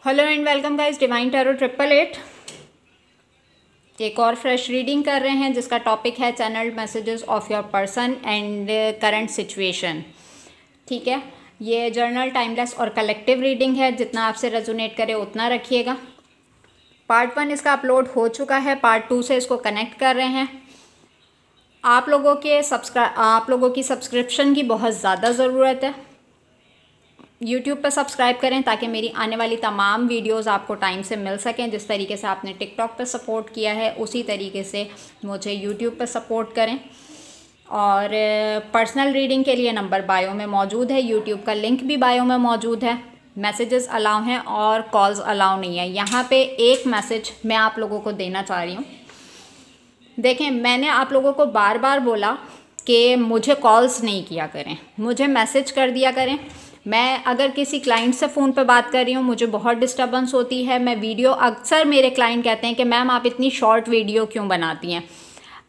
Hello and welcome guys, divine tarot 888 एक और fresh reading कर रहे हैं जिसका टॉपिक है channelled messages of your person and current situation. ठीक है, ये जर्नल, टाइमलेस और कलेक्टिव रीडिंग है। जितना आपसे रेजोनेट करे उतना रखिएगा। पार्ट 1 इसका अपलोड हो चुका है, पार्ट 2 से इसको कनेक्ट कर रहे हैं। आप लोगों की सब्सक्रिप्शन की बहुत ज़्यादा ज़रूरत है। यूट्यूब पर सब्सक्राइब करें ताकि मेरी आने वाली तमाम वीडियोस आपको टाइम से मिल सकें। जिस तरीके से आपने टिकटॉक पर सपोर्ट किया है उसी तरीके से मुझे यूट्यूब पर सपोर्ट करें। और पर्सनल रीडिंग के लिए नंबर बायो में मौजूद है, यूट्यूब का लिंक भी बायो में मौजूद है। मैसेजेस अलाउ हैं और कॉल्स अलाउ नहीं है। यहाँ पे एक मैसेज मैं आप लोगों को देना चाह रही हूँ। देखें, मैंने आप लोगों को बार बार बोला कि मुझे कॉल्स नहीं किया करें, मुझे मैसेज कर दिया करें। मैं अगर किसी क्लाइंट से फ़ोन पे बात कर रही हूँ मुझे बहुत डिस्टर्बेंस होती है। मैं वीडियो, अक्सर मेरे क्लाइंट कहते हैं कि मैम आप इतनी शॉर्ट वीडियो क्यों बनाती हैं।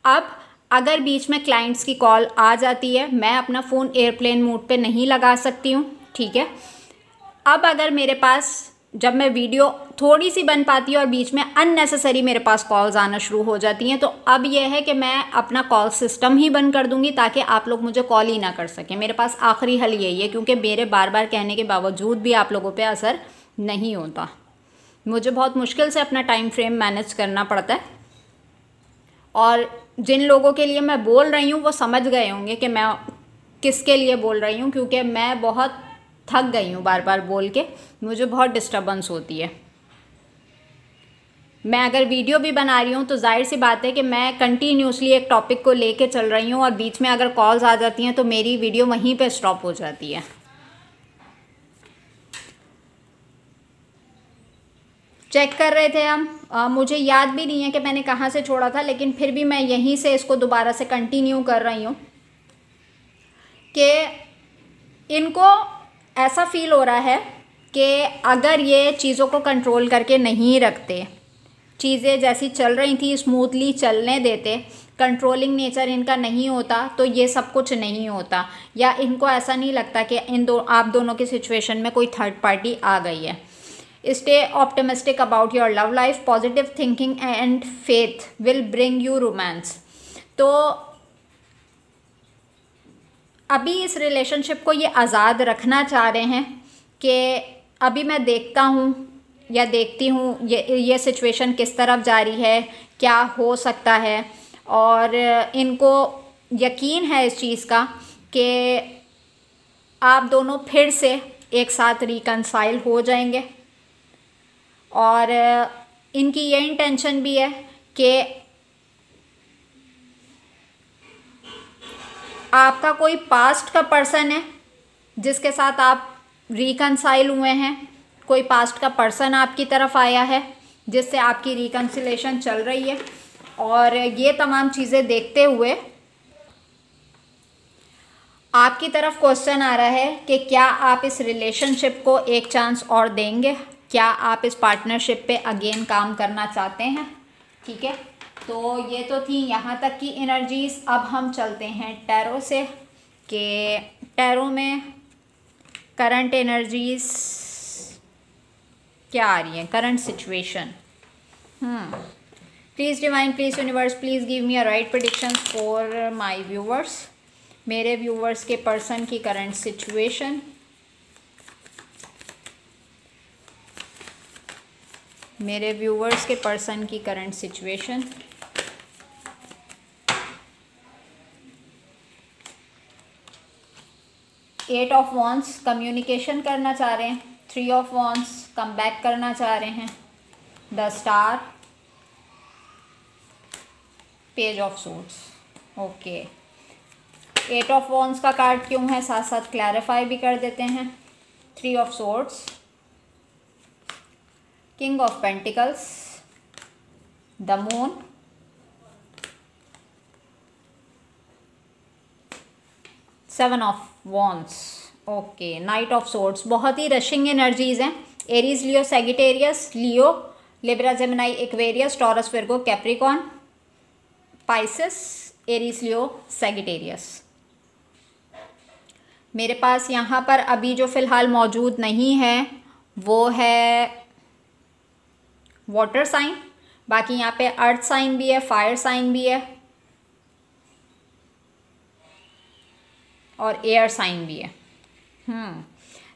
अब अगर बीच में क्लाइंट्स की कॉल आ जाती है, मैं अपना फ़ोन एयरप्लेन मोड पे नहीं लगा सकती हूँ। ठीक है, अब अगर मेरे पास, जब मैं वीडियो थोड़ी सी बन पाती है और बीच में अननेसेसरी मेरे पास कॉल्स आना शुरू हो जाती हैं, तो अब यह है कि मैं अपना कॉल सिस्टम ही बंद कर दूंगी ताकि आप लोग मुझे कॉल ही ना कर सकें। मेरे पास आखिरी हल यही है, क्योंकि मेरे बार बार कहने के बावजूद भी आप लोगों पे असर नहीं होता। मुझे बहुत मुश्किल से अपना टाइम फ्रेम मैनेज करना पड़ता है। और जिन लोगों के लिए मैं बोल रही हूँ वो समझ गए होंगे कि मैं किसके लिए बोल रही हूँ, क्योंकि मैं बहुत थक गई हूँ बार बार बोल के। मुझे बहुत डिस्टर्बेंस होती है। मैं अगर वीडियो भी बना रही हूँ तो जाहिर सी बात है कि मैं कंटिन्यूसली एक टॉपिक को लेके चल रही हूँ और बीच में अगर कॉल्स आ जाती हैं तो मेरी वीडियो वहीं पे स्टॉप हो जाती है। चेक कर रहे थे हम, मुझे याद भी नहीं है कि मैंने कहाँ से छोड़ा था, लेकिन फिर भी मैं यहीं से इसको दोबारा से कंटिन्यू कर रही हूँ कि इनको ऐसा फील हो रहा है कि अगर ये चीज़ों को कंट्रोल करके नहीं रखते, चीज़ें जैसी चल रही थी स्मूथली चलने देते, कंट्रोलिंग नेचर इनका नहीं होता तो ये सब कुछ नहीं होता। या इनको ऐसा नहीं लगता कि आप दोनों की सिचुएशन में कोई थर्ड पार्टी आ गई है। Stay optimistic about your love life, positive thinking and faith will bring you romance. तो अभी इस रिलेशनशिप को ये आज़ाद रखना चाह रहे हैं कि अभी मैं देखता हूँ या देखती हूँ ये सिचुएशन किस तरफ जा रही है, क्या हो सकता है। और इनको यकीन है इस चीज़ का कि आप दोनों फिर से एक साथ रिकंसाइल हो जाएंगे। और इनकी ये इंटेंशन भी है कि आपका कोई पास्ट का पर्सन है जिसके साथ आप रिकंसाइल हुए हैं। कोई पास्ट का पर्सन आपकी तरफ आया है जिससे आपकी रिकंसिलेशन चल रही है। और ये तमाम चीज़ें देखते हुए आपकी तरफ क्वेश्चन आ रहा है कि क्या आप इस रिलेशनशिप को एक चांस और देंगे, क्या आप इस पार्टनरशिप पे अगेन काम करना चाहते हैं। ठीक है, तो ये तो थी यहाँ तक की एनर्जीज। अब हम चलते हैं टैरो से कि टैरो में करंट एनर्जीज क्या आ रही है, current situation. Please divine, please universe, please give me a right prediction for my viewers. मेरे व्यूवर्स के पर्सन की करंट सिचुएशन। मेरे व्यूवर्स के पर्सन की current situation. Eight of wands, communication करना चाह रहे हैं। 3 ऑफ वॉन्ड्स, कम बैक करना चाह रहे हैं। The star, page of suits. Okay, 8 of wands का कार्ड क्यों है साथ साथ क्लैरिफाई भी कर देते हैं। 3 of swords, king of pentacles, the moon, 7 of wands. Okay, knight of swords. बहुत ही रशिंग एनर्जीज हैं। Aries, Leo, Sagittarius, Leo, Libra, Gemini, Aquarius, Taurus, Virgo, Capricorn, Pisces, Aries, Leo, Sagittarius. मेरे पास यहाँ पर अभी जो फ़िलहाल मौजूद नहीं है वो है वाटर साइन, बाकी यहाँ पे अर्थ साइन भी है, फायर साइन भी है और एयर साइन भी है।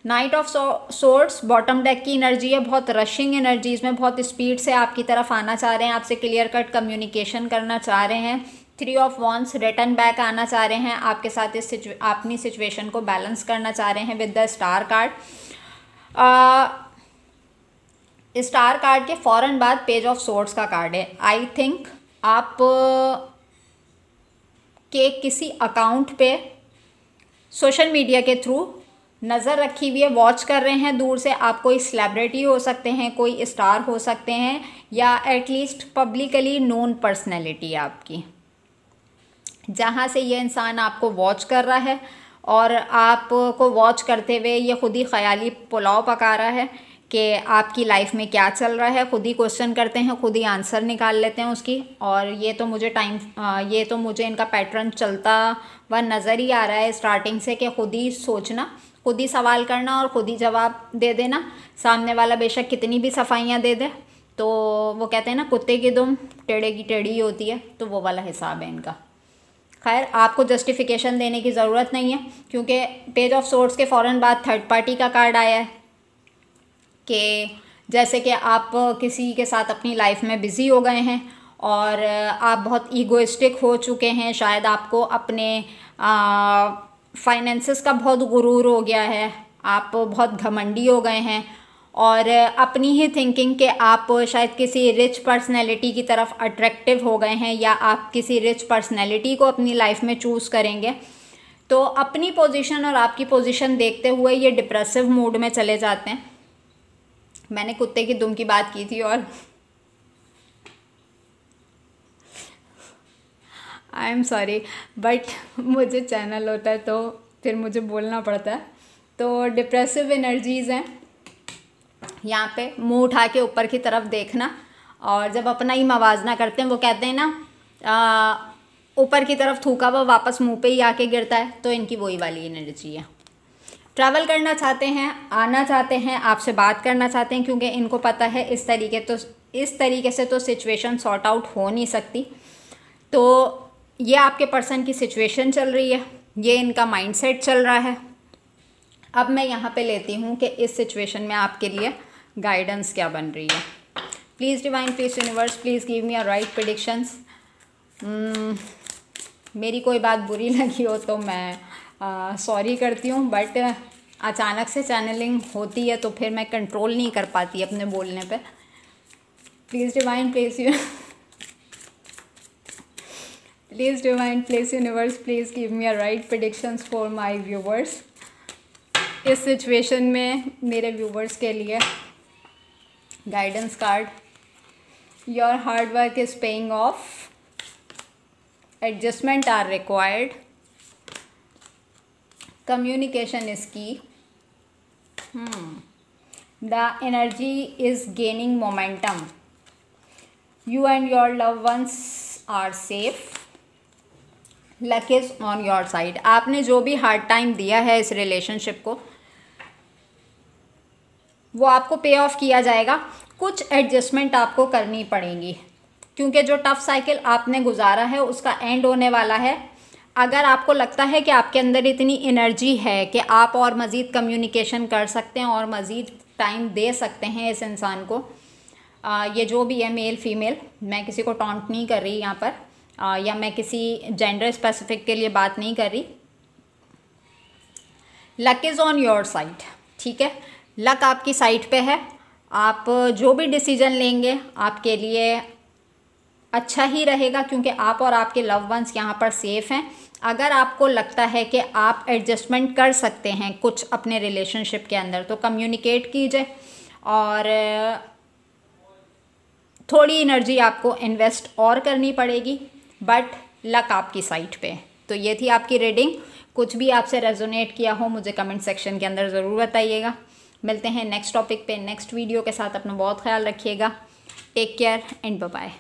Night of swords bottom deck की एनर्जी है, बहुत रशिंग एनर्जी, इसमें बहुत स्पीड से आपकी तरफ आना चाह रहे हैं, आपसे क्लियर कट कम्युनिकेशन करना चाह रहे हैं। Three of wands return back आना चाह रहे हैं, आपके साथ इस अपनी सिचुएशन को बैलेंस करना चाह रहे हैं with the star card. Star card के फ़ौरन बाद पेज ऑफ सोर्ड्स का कार्ड है। आई थिंक आप के किसी अकाउंट पे सोशल मीडिया के थ्रू नज़र रखी हुई है, वॉच कर रहे हैं दूर से। आप कोई सेलिब्रिटी हो सकते हैं, कोई स्टार हो सकते हैं, या एटलीस्ट पब्लिकली नोन पर्सनैलिटी आपकी, जहाँ से ये इंसान आपको वॉच कर रहा है और आपको वॉच करते हुए ये खुद ही ख़याली पुलाव पका रहा है कि आपकी लाइफ में क्या चल रहा है। खुद ही क्वेश्चन करते हैं, खुद ही आंसर निकाल लेते हैं उसकी। और ये तो मुझे इनका पैटर्न चलता हुआ नज़र ही आ रहा है स्टार्टिंग से, कि खुद ही सोचना, खुद ही सवाल करना और खुद ही जवाब दे देना। सामने वाला बेशक कितनी भी सफाइयाँ दे दे, तो वो कहते हैं ना, कुत्ते की दुम टेढ़े की टेढ़ी होती है, तो वो वाला हिसाब है इनका। खैर, आपको जस्टिफिकेशन देने की ज़रूरत नहीं है, क्योंकि पेज ऑफ सोर्ड्स के फ़ौरन बाद थर्ड पार्टी का कार्ड आया है कि जैसे कि आप किसी के साथ अपनी लाइफ में बिज़ी हो गए हैं और आप बहुत ईगोइस्टिक हो चुके हैं। शायद आपको अपने फाइनेंसेस का बहुत गुरूर हो गया है, आप बहुत घमंडी हो गए हैं और अपनी ही थिंकिंग के आप शायद किसी रिच पर्सनैलिटी की तरफ अट्रैक्टिव हो गए हैं, या आप किसी रिच पर्सनैलिटी को अपनी लाइफ में चूज़ करेंगे। तो अपनी पोजीशन और आपकी पोजीशन देखते हुए ये डिप्रेसिव मूड में चले जाते हैं। मैंने कुत्ते की दुम की बात की थी और आई एम सॉरी, बट मुझे चैनल होता है तो फिर मुझे बोलना पड़ता है। तो डिप्रेसिव एनर्जीज़ हैं यहाँ पे, मुंह उठा के ऊपर की तरफ देखना, और जब अपना ही मवाजना करते हैं, वो कहते हैं ना, ऊपर की तरफ थूका हुआ वापस मुंह पे ही आके गिरता है, तो इनकी वही वाली एनर्जी है। ट्रैवल करना चाहते हैं, आना चाहते हैं, आपसे बात करना चाहते हैं, क्योंकि इनको पता है इस तरीके से तो सिचुएशन सॉर्ट आउट हो नहीं सकती। तो ये आपके पर्सन की सिचुएशन चल रही है, ये इनका माइंडसेट चल रहा है। अब मैं यहाँ पे लेती हूँ कि इस सिचुएशन में आपके लिए गाइडेंस क्या बन रही है। Please divine, please universe, please give me a right predictions. मेरी कोई बात बुरी लगी हो तो मैं सॉरी करती हूँ, बट अचानक से चैनलिंग होती है तो फिर मैं कंट्रोल नहीं कर पाती अपने बोलने पे। Please divine, please divine, please universe, please give me a right predictions for my viewers. इस सिचुएशन में मेरे व्यूवर्स के लिए guidance card, your hard work is paying off, adjustment are required, communication is key, the energy is gaining momentum, you and your loved ones are safe, luck is on your side। आपने जो भी hard time दिया है इस relationship को, वो आपको पे ऑफ किया जाएगा। कुछ एडजस्टमेंट आपको करनी पड़ेंगी, क्योंकि जो टफ साइकिल आपने गुजारा है उसका एंड होने वाला है। अगर आपको लगता है कि आपके अंदर इतनी एनर्जी है कि आप और मज़ीद कम्युनिकेशन कर सकते हैं और मज़ीद टाइम दे सकते हैं इस इंसान को, ये जो भी है, मेल फीमेल, मैं किसी को टॉन्ट नहीं कर रही यहाँ पर, या मैं किसी जेंडर स्पेसिफिक के लिए बात नहीं कर रही। Luck is on your side, ठीक है, लक आपकी साइड पे है। आप जो भी डिसीजन लेंगे आपके लिए अच्छा ही रहेगा, क्योंकि आप और आपके लव वंस यहाँ पर सेफ़ हैं। अगर आपको लगता है कि आप एडजस्टमेंट कर सकते हैं कुछ अपने रिलेशनशिप के अंदर, तो कम्युनिकेट कीजिए और थोड़ी एनर्जी आपको इन्वेस्ट और करनी पड़ेगी, बट लक आपकी साइड पे। तो ये थी आपकी रीडिंग। कुछ भी आपसे रेजोनेट किया हो मुझे कमेंट सेक्शन के अंदर ज़रूर बताइएगा। मिलते हैं नेक्स्ट टॉपिक पे नेक्स्ट वीडियो के साथ। अपना बहुत ख्याल रखिएगा। Take care and bye bye.